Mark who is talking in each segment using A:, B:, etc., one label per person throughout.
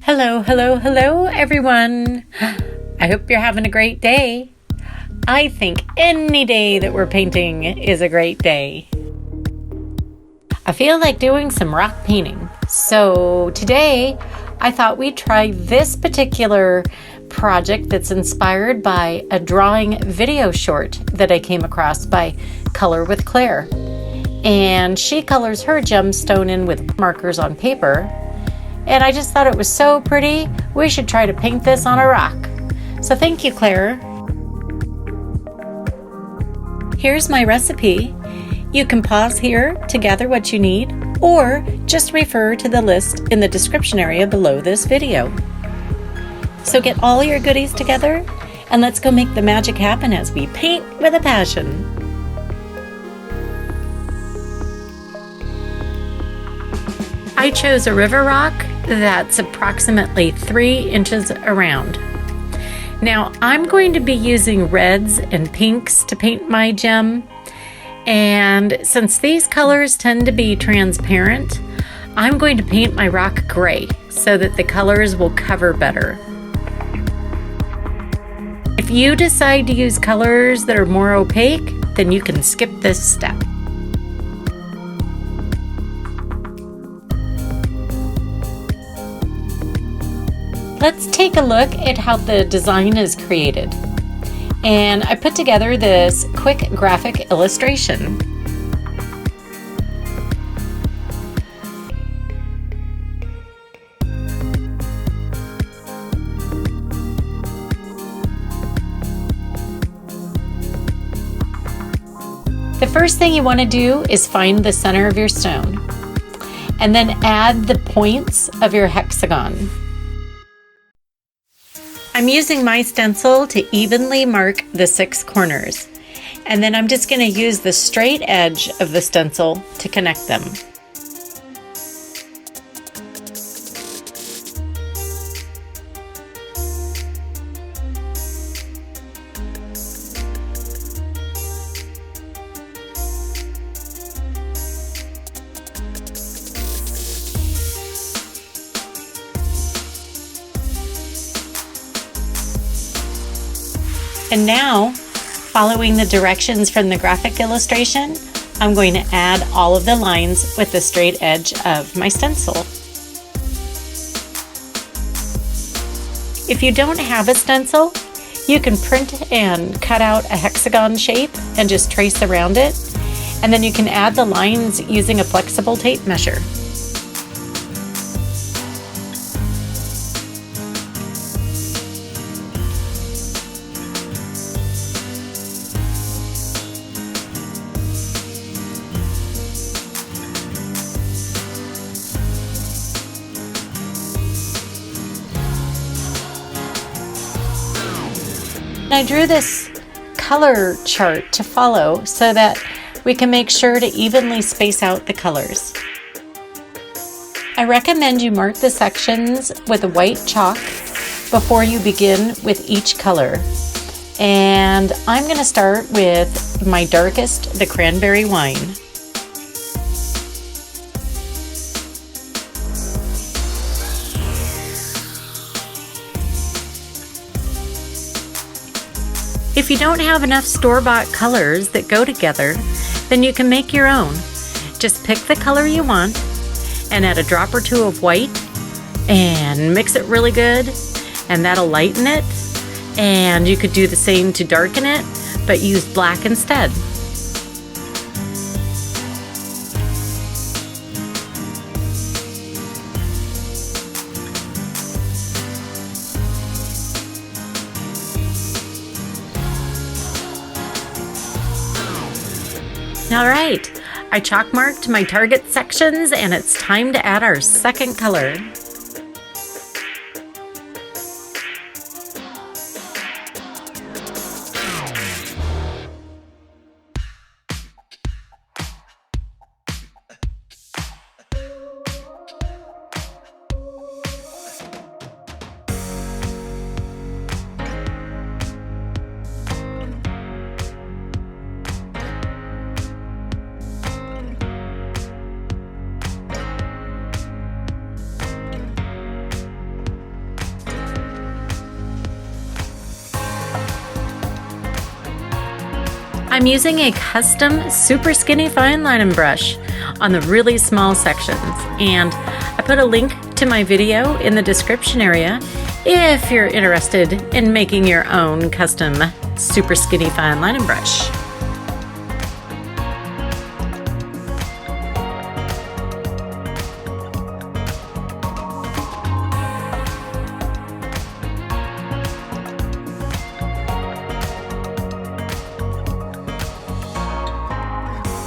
A: Hello, hello, hello, everyone. I hope you're having a great day. I think any day that we're painting is a great day. I feel like doing some rock painting. So today I thought we'd try this particular project that's inspired by a drawing video short that I came across by Color with Claire. And she colors her gemstone in with markers on paper. And I just thought it was so pretty, we should try to paint this on a rock. So thank you, Claire. Here's my recipe. You can pause here to gather what you need, or just refer to the list in the description area below this video. So get all your goodies together, and let's go make the magic happen as we paint with a passion. I chose a river rock that's approximately 3 inches around. Now I'm going to be using reds and pinks to paint my gem, and since these colors tend to be transparent, I'm going to paint my rock gray so that the colors will cover better. If you decide to use colors that are more opaque, then you can skip this step. Let's take a look at how the design is created. And I put together this quick graphic illustration. The first thing you want to do is find the center of your stone, and then add the points of your hexagon. I'm using my stencil to evenly mark the 6 corners, and then I'm just going to use the straight edge of the stencil to connect them. And now, following the directions from the graphic illustration, I'm going to add all of the lines with the straight edge of my stencil. If you don't have a stencil, you can print and cut out a hexagon shape and just trace around it, and then you can add the lines using a flexible tape measure. I drew this color chart to follow so that we can make sure to evenly space out the colors. I recommend you mark the sections with a white chalk before you begin with each color. And I'm going to start with my darkest, the Cranberry wine. If you don't have enough store-bought colors that go together, then you can make your own. Just pick the color you want and add a drop or two of white and mix it really good, and that'll lighten it. And you could do the same to darken it, but use black instead. All right, I chalk marked my target sections, and it's time to add our second color. I'm using a custom super skinny fine line brush on the really small sections, and I put a link to my video in the description area if you're interested in making your own custom super skinny fine line brush.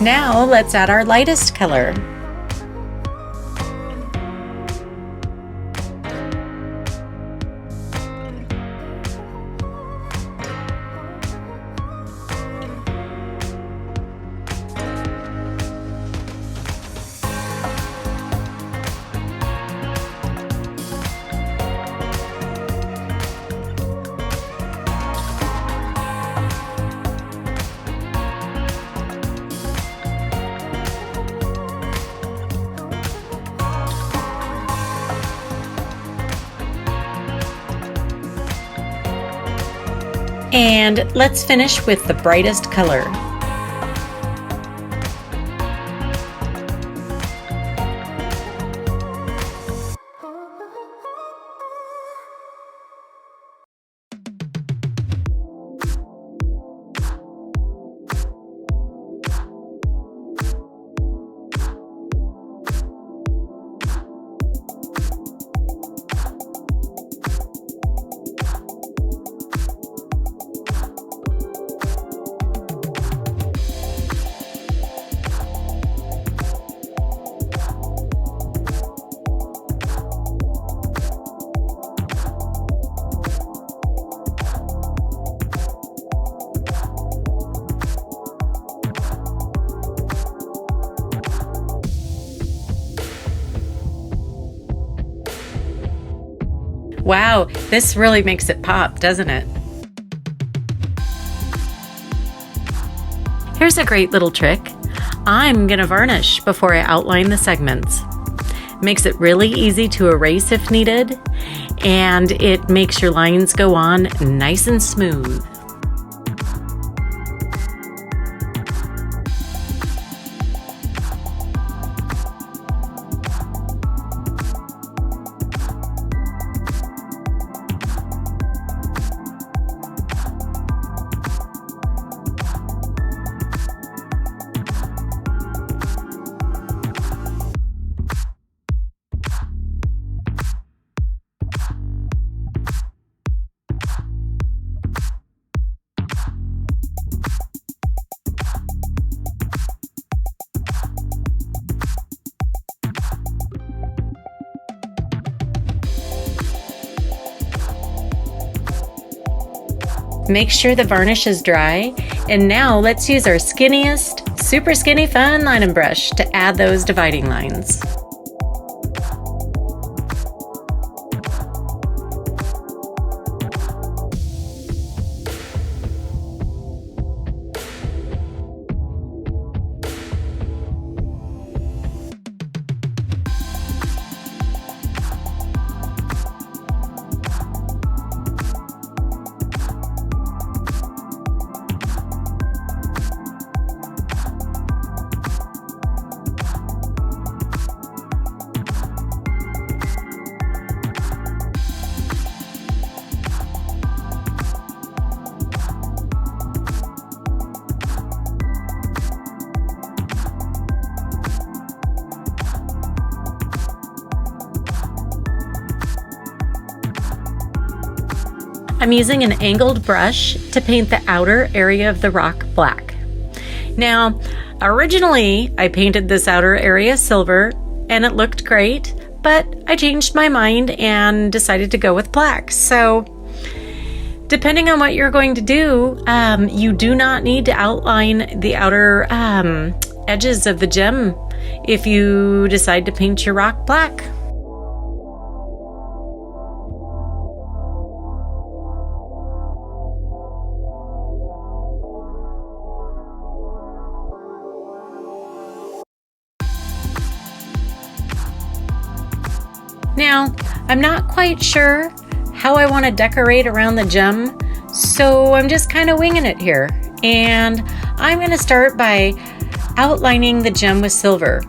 A: Now let's add our lightest color. And let's finish with the brightest color. Wow, this really makes it pop, doesn't it? Here's a great little trick. I'm gonna varnish before I outline the segments. Makes it really easy to erase if needed, and it makes your lines go on nice and smooth. Make sure the varnish is dry, and now let's use our skinniest, super skinny fine line brush to add those dividing lines. I'm using an angled brush to paint the outer area of the rock black. Now, originally I painted this outer area silver and it looked great, but I changed my mind and decided to go with black. So, depending on what you're going to do, you do not need to outline the outer edges of the gem if you decide to paint your rock black. Now, I'm not quite sure how I want to decorate around the gem, so I'm just kind of winging it here. And I'm going to start by outlining the gem with silver.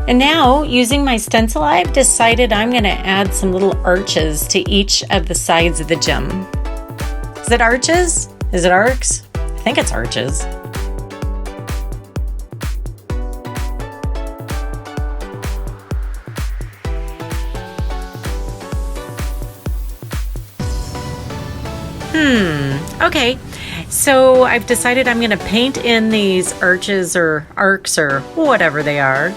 A: And now, using my stencil, I've decided I'm going to add some little arches to each of the sides of the gem. Is it arches? Is it arcs? I think it's arches. Okay. So I've decided I'm going to paint in these arches or arcs or whatever they are.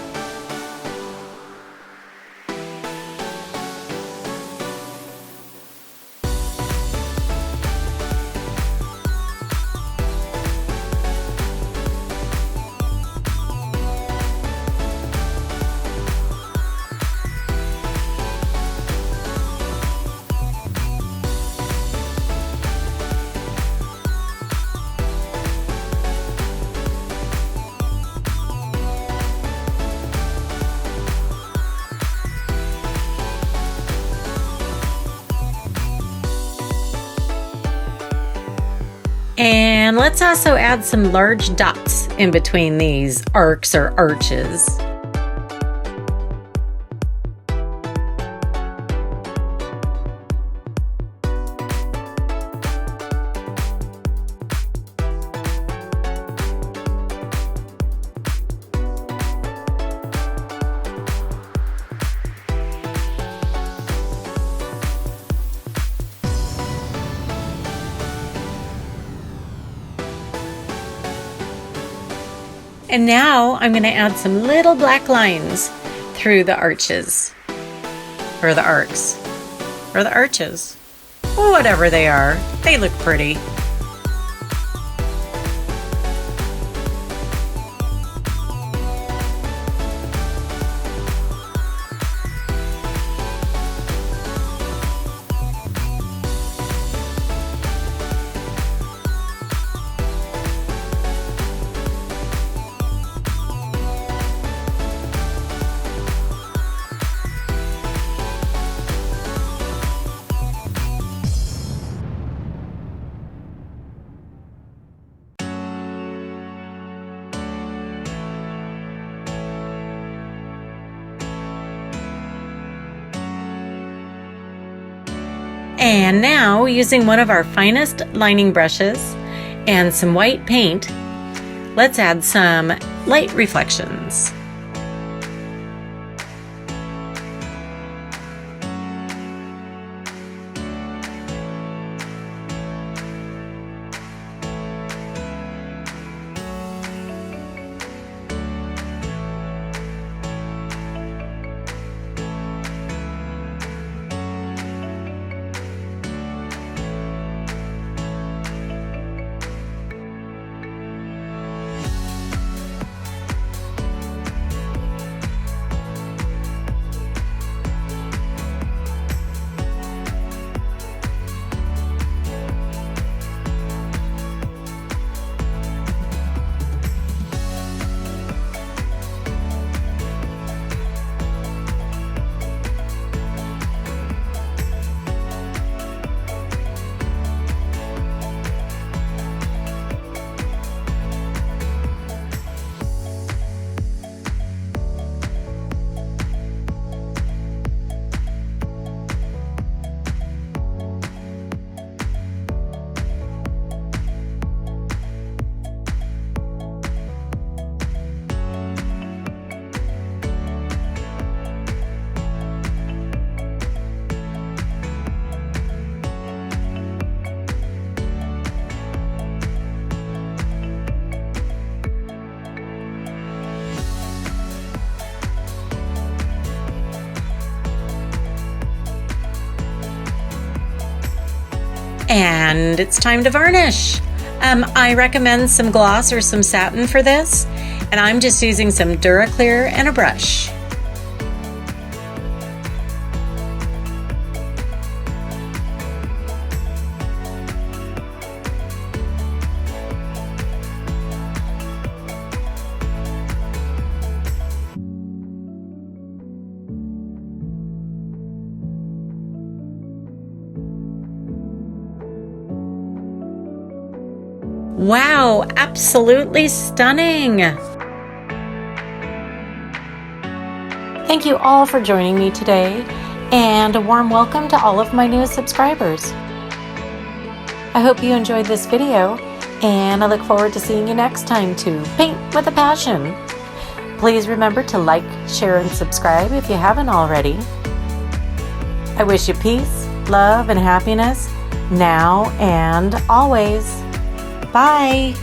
A: And let's also add some large dots in between these arcs or arches. And now I'm going to add some little black lines through the arches, or the arcs, or the arches, whatever they are. They look pretty. And now, using one of our finest lining brushes and some white paint, let's add some light reflections. And it's time to varnish. I recommend some gloss or some satin for this, and I'm just using some Duraclear and a brush. Wow, absolutely stunning! Thank you all for joining me today, and a warm welcome to all of my newest subscribers. I hope you enjoyed this video, and I look forward to seeing you next time to Paint with a Passion. Please remember to like, share, and subscribe if you haven't already. I wish you peace, love, and happiness now and always. Bye!